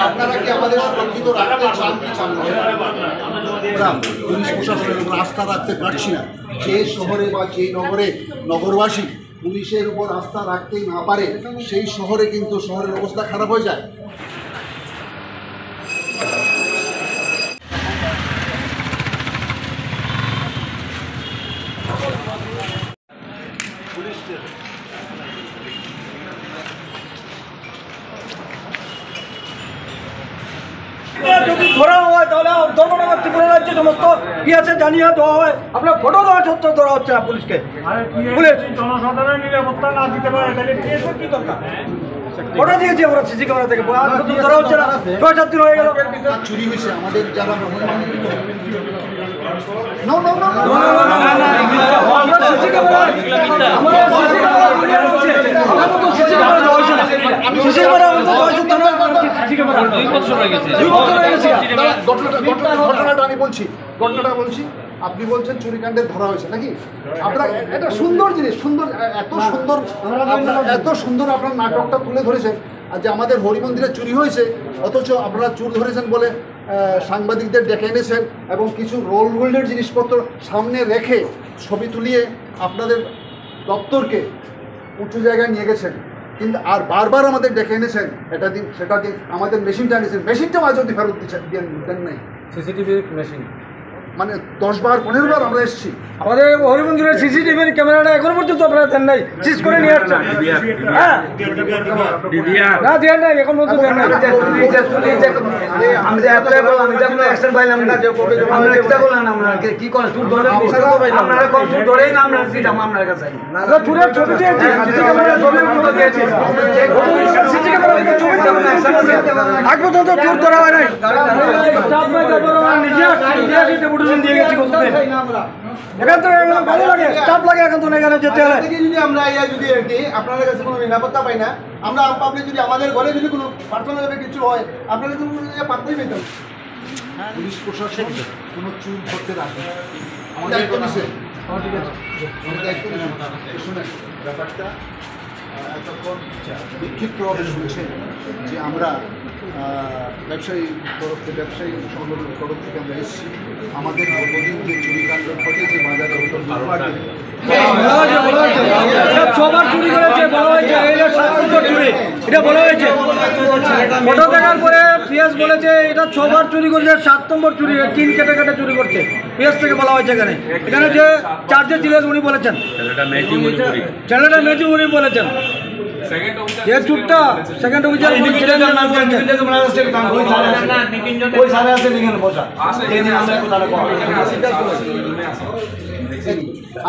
আপনারা কি আমাদের সুরক্ষিত রাখতে চান কি চান না? আমরা পুলিশ প্রশাসনের উপর আস্থা রাখতে পারছি না। যে শহরে বা যে নগরে নগরবাসী পুলিশের উপর আস্থা রাখতেই না পারে, সেই শহরে কিন্তু শহরের অবস্থা খারাপ হয়ে যায়। যদি ধরা হয় তাহলে ধর্মনগর ত্রিপুরা রাজ্যে সমস্ত কি আছে জানিয়ে দেওয়া হয়। আপনার ফটো দেওয়া সত্ত্বেও ধরা হচ্ছে না পুলিশকে। পুলিশ জনসাধারণের নিরাপত্তা না দিতে পারে তাহলে কি দরকার? ফটো দিয়েছি আমরা সিসি ক্যামেরা থেকে, ধরা হচ্ছে না। 6-7 দিন হয়ে গেল। চুরি হয়েছে আমাদের যারা ঘটনাটা বলছি। আপনি বলছেন চুরিকাণ্ডে ধরা হয়েছে নাকি? আপনার এটা সুন্দর জিনিস, এত সুন্দর আপনার নাটকটা তুলে ধরেছেন। আর যে আমাদের হরিমন্দিরে চুরি হয়েছে, অথচ আপনারা চুর ধরেছেন বলে সাংবাদিকদের ডেকে এনেছেন এবং কিছু রোল গোল্ডের জিনিসপত্র সামনে রেখে ছবি তুলিয়ে আপনাদের দপ্তরকে উঁচু জায়গায় নিয়ে গেছেন। কিন্তু আর বারবার আমাদের ডেকে এনেছেন, এটা দিন সেটা দিন, আমাদের মেশিনটা এনেছেন, মেশিনটাও আজ অব্দি ফেরত দেন নাই। সিসিটিভি মেশিন মানে 10-15 বার আমরা এসেছি। আমাদের হরিমন্দিরের সিসিটিভির ক্যামেরাটা এখনো পর্যন্ত আপনারা দেন নাই, সিজ করে নিয়ে আসছেন। হ্যাঁ না দেন নাই, এখন পর্যন্ত দেন নাই। আমি যে অ্যাপ্লাই করলাম, এটা কোনো অ্যাকশন পাইলাম না। আমরা চেষ্টা করলাম, আমরা কি করে সুদ ধরে আপনারা কোন সুদ ধরেই না আমরা দিতাম আপনার কাছে। আমরা চুরের ছবি দিয়েছি, সিসি ক্যামেরার ছবি দিয়েছি, সিসি ক্যামেরার ছবি আজ পর্যন্ত চুর ধরা হয় নাই। দিয়ে গেছি এখান থেকে ভালো লাগে, স্টাফ লাগে এখন তো এখানে যেতে হলে। যদি আমরা যদি আপনাদের কাছে কোনো নিরাপত্তা পাই না, আমরা পাবলিক যদি আমাদের ঘরে যদি কোনো পার্সোনাল কিছু হয় আপনারা কিন্তু পাত্রই পেতাম। পুলিশ প্রশাসন কোনো চুর করতে রাখে আমাদের শুনে ব্যাপারটা এতক্ষণ বিক্ষিপ্তভাবে শুনছেন যে আমরা ব্যবসায়ী সংগঠনের তরফ থেকে আমরা এসেছি। আমাদের বহুদিন যে চুরিকাণ্ড ঘটে যে বাজারে ছবার চুরি করেছে বলা হয়েছে, এটা বলা হয়েছে। ফটো দেখার পরে পিএস বলেছে এটা 6বার চুরি করেছে, 7 নম্বর চুরি, 3 কেটে চুরি করছে। পিএস থেকে বলা হয়েছে এখানে যে চার্জে ছিলেন উনি বলেছেন, ছেলেটা মেজু উনি বলেছেন যে চুরটা সেকেন্ড অফিসার উনি ছিলেন।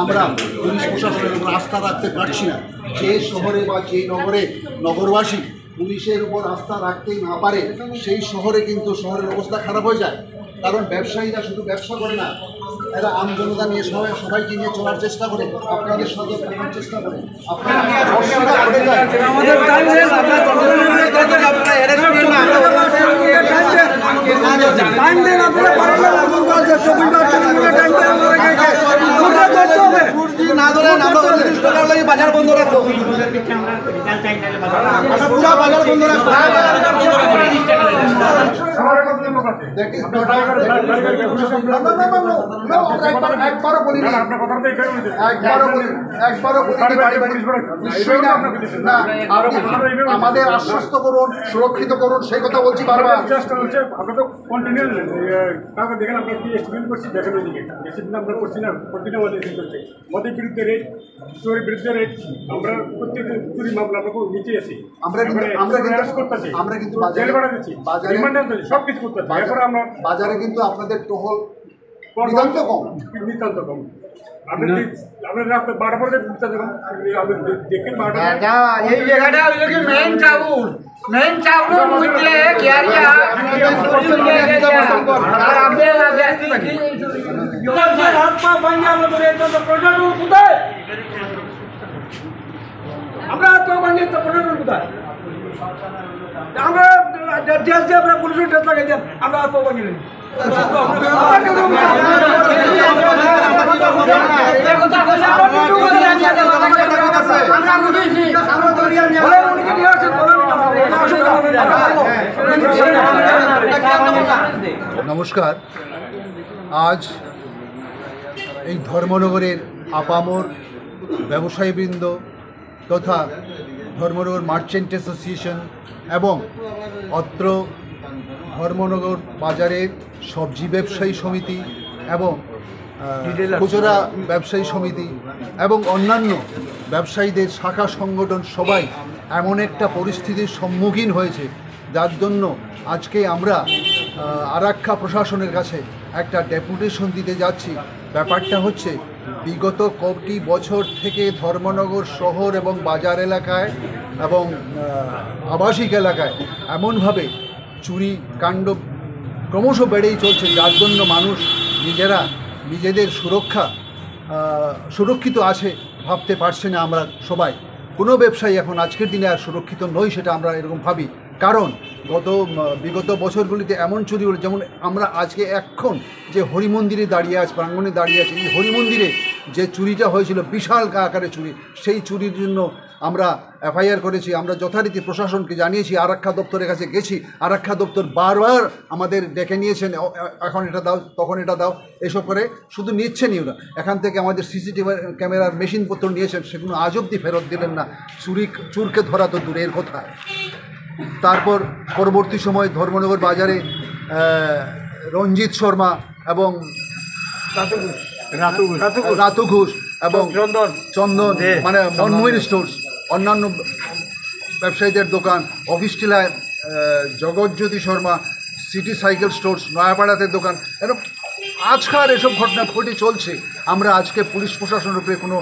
আমরা পুলিশ প্রশাসনের উপর আস্থা রাখতে পারছি না। যে শহরে বা যে নগরে নগরবাসী পুলিশের উপর আস্থা রাখতেই না পারে, সেই শহরে কিন্তু শহরের অবস্থা খারাপ হয়ে যায়। কারণ ব্যবসায়ীরা শুধু ব্যবসা করে না, এরা আমজনতা নিয়ে সবাইকে নিয়ে চলার চেষ্টা করে, আপনাদের সতর্ক করার চেষ্টা করে। বাজার বন্ধ রাখবো, পুরা বাজার বন্ধ রাখবো। আমাদের আশ্বস্ত করুন, সুরক্ষিত করুন, সেই কথা বলছি বারবার। চেষ্টা হচ্ছে আমরা তো কন্টিনিউ কাউকে দেখেন আপনার কি এক্সপ্লেন করছি দেখেন ওইদিকে বেশি দিন আমরা করছি না, কন্টিনিউ আমাদের চলছে। মদের বিরুদ্ধে রেট, চোরের বিরুদ্ধে রেট, আমরা প্রত্যেক চুরি মামলা আমরা নিচে আছি, আমরা কিন্তু জেল ভাড়া দিচ্ছি, সব কিছু করতেছি। এরপরে আমরা বাজারে কিন্তু আপনাদের টহল নিতান্ত কম। আমরা রাস্তা 12টা পরে দেখেন 12টা এই জায়গাটা মেইন চাউল মধ্যে আমরা তো বানিয়ে তো পনেরো কোথায় আমরা ড্রেস দিয়ে আমরা পুলিশের ড্রেস লাগাই দিলাম, আমরা তো বানিয়ে আমরা নমস্কার। আজ এই ধর্মনগরের আপামর ব্যবসায়ীবৃন্দ তথা ধর্মনগর মার্চেন্ট অ্যাসোসিয়েশন এবং অত্র ধর্মনগর বাজারের সবজি ব্যবসায়ী সমিতি এবং খুচরা ব্যবসায়ী সমিতি এবং অন্যান্য ব্যবসায়ীদের শাখা সংগঠন সবাই এমন একটা পরিস্থিতির সম্মুখীন হয়েছে, যার জন্য আজকে আমরা আরাক্কা প্রশাসনের কাছে একটা ডেপুটেশন দিতে যাচ্ছি। ব্যাপারটা হচ্ছে, বিগত কয়েকটি বছর থেকে ধর্মনগর শহর এবং বাজার এলাকায় এবং আবাসিক এলাকায় এমনভাবে চুরি কাণ্ড ক্রমশ বেড়েই চলছে, যার জন্য মানুষ নিজেদের সুরক্ষিত আছে ভাবতে পারছে না। আমরা সবাই কোনো ব্যবসায়ী এখন আজকের দিনে আর সুরক্ষিত নই, সেটা আমরা এরকম ভাবি। কারণ বিগত বছরগুলিতে এমন চুরি হলো, যেমন আমরা আজকে এখন যে হরিমন্দিরে দাঁড়িয়ে আছে, প্রাঙ্গণে দাঁড়িয়ে আছে, এই হরিমন্দিরে যে চুরিটা হয়েছিল বিশাল আকারে চুরি, সেই চুরির জন্য আমরা এফআইআর করেছি। আমরা যথারীতি প্রশাসনকে জানিয়েছি, আরক্ষা দপ্তরের কাছে গেছি, আরক্ষা দপ্তর বারবার আমাদের ডেকে নিয়েছেন, এখন এটা দাও তখন এটা দাও এসব করে, শুধু নিচ্ছেনই ওরা। এখান থেকে আমাদের সিসিটিভি ক্যামেরার মেশিনপত্র নিয়েছেন, সেগুলো আজ অবধি ফেরত দিলেন না। চুরকে ধরা তো দূরের কথা। তারপর পরবর্তী সময় ধর্মনগর বাজারে রঞ্জিত শর্মা এবং রাতু ঘোষ এবং চন্দন মানে মনমোহন স্টোর্স, অন্যান্য ব্যবসায়ীদের দোকান, অফিস টিলায় Jagatjyoti Sharma, city cycle stores, নয়াপাড়াতে দোকান, এরকম আজকাল এসব ঘটনা ঘটে চলছে। আমরা আজকে পুলিশ প্রশাসনের উপরে কোনো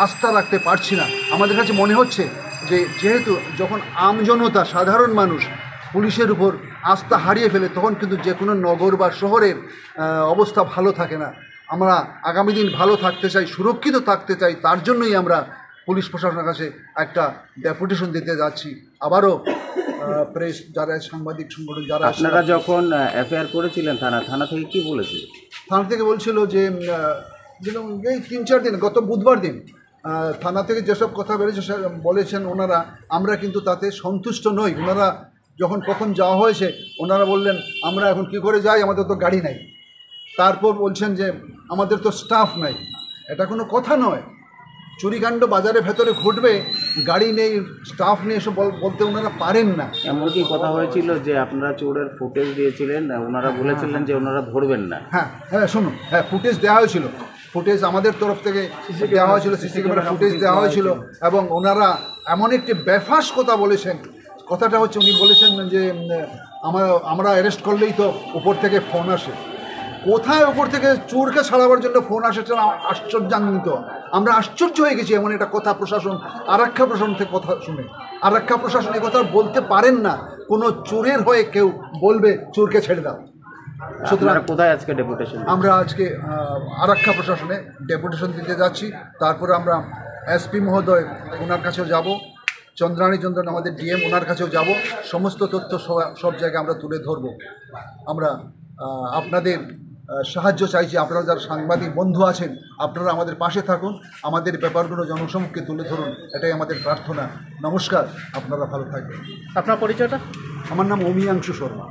আস্থা রাখতে পারছি না। আমাদের কাছে মনে হচ্ছে যে যেহেতু যখন আমজনতা সাধারণ মানুষ পুলিশের উপর আস্থা হারিয়ে ফেলে, তখন কিন্তু যে কোনো নগর বা শহরের অবস্থা ভালো থাকে না। আমরা আগামী দিন ভালো থাকতে চাই, সুরক্ষিত থাকতে চাই, তার জন্যই আমরা পুলিশ প্রশাসনের কাছে একটা ডেপুটেশন দিতে যাচ্ছি। আবারও প্রেস যারা সাংবাদিক সংগঠন যারা, আপনারা যখন এফআইআর করেছিলেন থানা থেকে কি বলেছিল? থানা থেকে বলছিল যে এই 3-4 দিন, গত বুধবার দিন থানা থেকে যেসব কথা বেরিয়েছে বলেছেন ওনারা, আমরা কিন্তু তাতে সন্তুষ্ট নই। ওনারা যখন প্রথম যাওয়া হয়েছে, ওনারা বললেন আমরা এখন কী করে যাই, আমাদের তো গাড়ি নাই। তারপর বলছেন যে আমাদের তো স্টাফ নাই। এটা কোনো কথা নয়। চুরিকাণ্ড বাজারের ভেতরে ঘটবে, গাড়ি নেই, স্টাফ নেই, এসব বলতে ওনারা পারেন না। এমনকি কথা হয়েছিল যে আপনারা চোরের ফুটেজ দিয়েছিলেন, ওনারা বলেছিলেন যে ওনারা ধরবেন না। শুনুন, ফুটেজ দেওয়া হয়েছিল, ফুটেজ আমাদের তরফ থেকে দেওয়া হয়েছিল, সিসি ক্যামেরা ফুটেজ দেওয়া হয়েছিল, এবং ওনারা এমন একটি বেফাস কথা বলেছেন। কথাটা হচ্ছে, উনি বলেছেন যে আমরা অ্যারেস্ট করলেই তো উপর থেকে ফোন আসে। কোথায় উপর থেকে চোরকে ছাড়াবার জন্য ফোন আসে, আশ্চর্যান্বিত। আমরা আশ্চর্য হয়ে গেছি এমন একটা কথা প্রশাসন, আরক্ষা প্রশাসন থেকে কথা শুনে। আরক্ষা প্রশাসন এ কথা বলতে পারেন না। কোনো চোরের হয়ে কেউ বলবে চোরকে ছেড়ে দাও। সুতরাং কোথায় আজকে ডেপুটেশন? আমরা আজকে আরক্ষা প্রশাসনে ডেপুটেশন দিতে যাচ্ছি। তারপরে আমরা এসপি মহোদয় ওনার কাছেও যাব, চন্দ্রাণী চন্দ্রন আমাদের ডিএম, ওনার কাছেও যাব। সমস্ত তথ্য সব জায়গায় আমরা তুলে ধরব। আমরা আপনাদের সাহায্য চাইছি। আপনারা যারা সাংবাদিক বন্ধু আছেন, আপনারা আমাদের পাশে থাকুন, আমাদের ব্যাপারগুলো জনসমক্ষে তুলে ধরুন, এটাই আমাদের প্রার্থনা। নমস্কার, আপনারা ভালো থাকবেন। আপনার পরিচয়টা? আমার নাম অমিয়াংশু শর্মা।